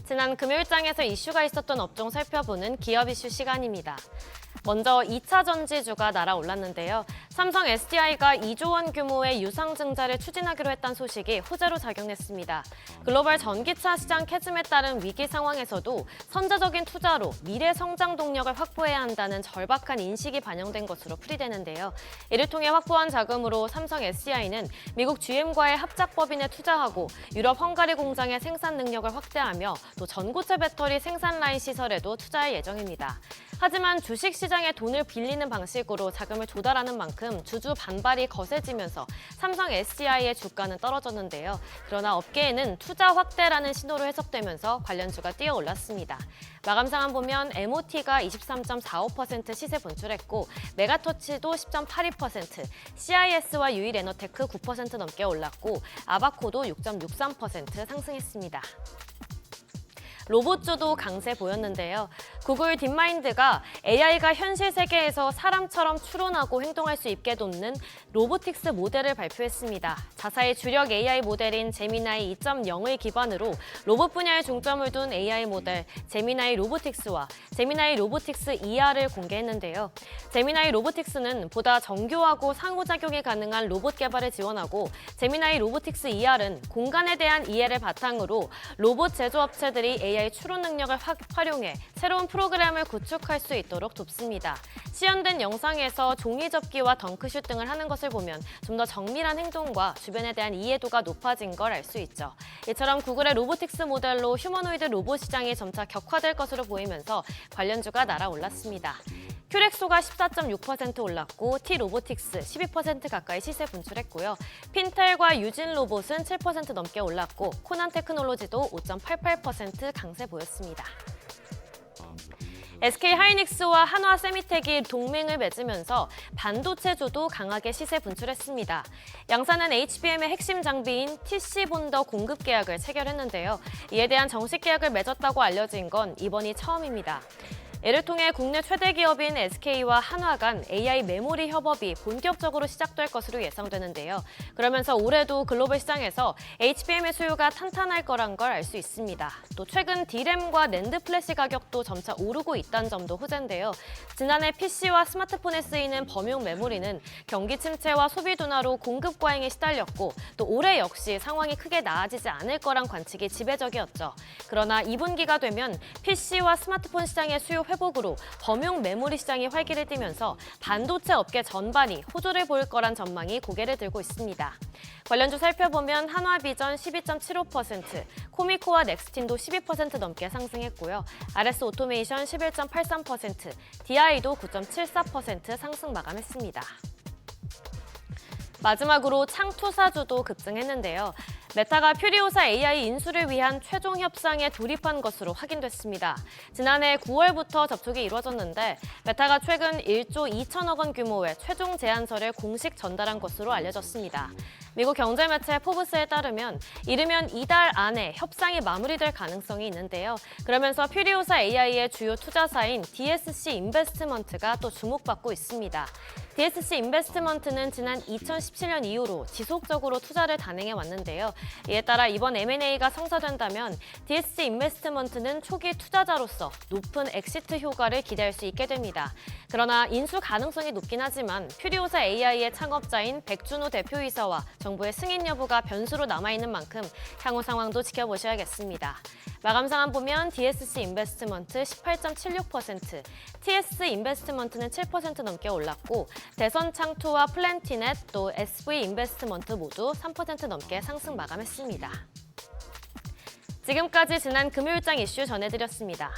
지난 금요일장에서 이슈가 있었던 업종 살펴보는 기업 이슈 시간입니다. 먼저 2차 전지주가 날아올랐는데요. 삼성 SDI가 2조 원 규모의 유상증자를 추진하기로 했다는 소식이 호재로 작용했습니다. 글로벌 전기차 시장 캐즘에 따른 위기 상황에서도 선제적인 투자로 미래 성장 동력을 확보해야 한다는 절박한 인식이 반영된 것으로 풀이되는데요. 이를 통해 확보한 자금으로 삼성 SDI는 미국 GM과의 합작법인에 투자하고 유럽 헝가리 공장의 생산 능력을 확대하며 또 전고체 배터리 생산 라인 시설에도 투자할 예정입니다. 하지만 주식시장에 돈을 빌리는 방식으로 자금을 조달하는 만큼 주주 반발이 거세지면서 삼성 SDI의 주가는 떨어졌는데요. 그러나 업계에는 투자 확대라는 신호로 해석되면서 관련주가 뛰어올랐습니다. 마감 상황 보면 MOT가 23.45% 시세 분출했고 메가터치도 10.82%, CIS와 유일에너테크 9% 넘게 올랐고 아바코도 6.63% 상승했습니다. 로봇주도 강세 보였는데요. 구글 딥마인드가 AI가 현실 세계에서 사람처럼 추론하고 행동할 수 있게 돕는 로보틱스 모델을 발표했습니다. 자사의 주력 AI 모델인 제미나이 2.0을 기반으로 로봇 분야에 중점을 둔 AI 모델 제미나이 로보틱스와 제미나이 로보틱스 ER을 공개했는데요. 제미나이 로보틱스는 보다 정교하고 상호작용이 가능한 로봇 개발을 지원하고 제미나이 로보틱스 ER은 공간에 대한 이해를 바탕으로 로봇 제조업체들이 AI 추론 능력을 활용해 새로운 프로그램을 구축할 수 있도록 돕습니다. 시연된 영상에서 종이 접기와 덩크슛 등을 하는 것을 보면 좀 더 정밀한 행동과 주변에 대한 이해도가 높아진 걸 알 수 있죠. 이처럼 구글의 로보틱스 모델로 휴머노이드 로봇 시장이 점차 격화될 것으로 보이면서 관련주가 날아올랐습니다. 큐렉소가 14.6% 올랐고 T-로보틱스 12% 가까이 시세 분출했고요. 핀텔과 유진 로봇은 7% 넘게 올랐고 코난 테크놀로지도 5.88% 강세 보였습니다. SK하이닉스와 한화세미텍이 동맹을 맺으면서 반도체주도 강하게 시세 분출했습니다. 양사는 HBM의 핵심 장비인 TC본더 공급 계약을 체결했는데요. 이에 대한 정식 계약을 맺었다고 알려진 건 이번이 처음입니다. 이를 통해 국내 최대 기업인 SK와 한화 간 AI 메모리 협업이 본격적으로 시작될 것으로 예상되는데요. 그러면서 올해도 글로벌 시장에서 HBM의 수요가 탄탄할 거란 걸 알 수 있습니다. 또 최근 D램과 낸드 플래시 가격도 점차 오르고 있다는 점도 호재인데요. 지난해 PC와 스마트폰에 쓰이는 범용 메모리는 경기 침체와 소비 둔화로 공급 과잉에 시달렸고 또 올해 역시 상황이 크게 나아지지 않을 거란 관측이 지배적이었죠. 그러나 2분기가 되면 PC와 스마트폰 시장의 수요 회복으로 범용 메모리 시장이 활기를 띠면서 반도체 업계 전반이 호조를 보일 거란 전망이 고개를 들고 있습니다. 관련주 살펴보면 한화비전 12.75%, 코미코와 넥스틴도 12% 넘게 상승했고요. RS 오토메이션 11.83%, DI도 9.74% 상승 마감했습니다. 마지막으로 창투사주도 급증했는데요. 메타가 퓨리오사 AI 인수를 위한 최종 협상에 돌입한 것으로 확인됐습니다. 지난해 9월부터 접촉이 이루어졌는데 메타가 최근 1조 2천억 원 규모의 최종 제안서를 공식 전달한 것으로 알려졌습니다. 미국 경제매체 포브스에 따르면 이르면 이달 안에 협상이 마무리될 가능성이 있는데요. 그러면서 퓨리오사 AI의 주요 투자사인 DSC 인베스트먼트가 또 주목받고 있습니다. DSC 인베스트먼트는 지난 2017년 이후로 지속적으로 투자를 단행해 왔는데요. 이에 따라 이번 M&A가 성사된다면 DSC 인베스트먼트는 초기 투자자로서 높은 엑시트 효과를 기대할 수 있게 됩니다. 그러나 인수 가능성이 높긴 하지만 퓨리오사 AI의 창업자인 백준호 대표이사와 정부의 승인 여부가 변수로 남아있는 만큼 향후 상황도 지켜보셔야겠습니다. 마감 상황 보면 DSC 인베스트먼트 18.76%, TS 인베스트먼트는 7% 넘게 올랐고 대선 창투와 플랜티넷 또 SV 인베스트먼트 모두 3% 넘게 상승 마감했습니다. 지금까지 지난 금요일장 이슈 전해드렸습니다.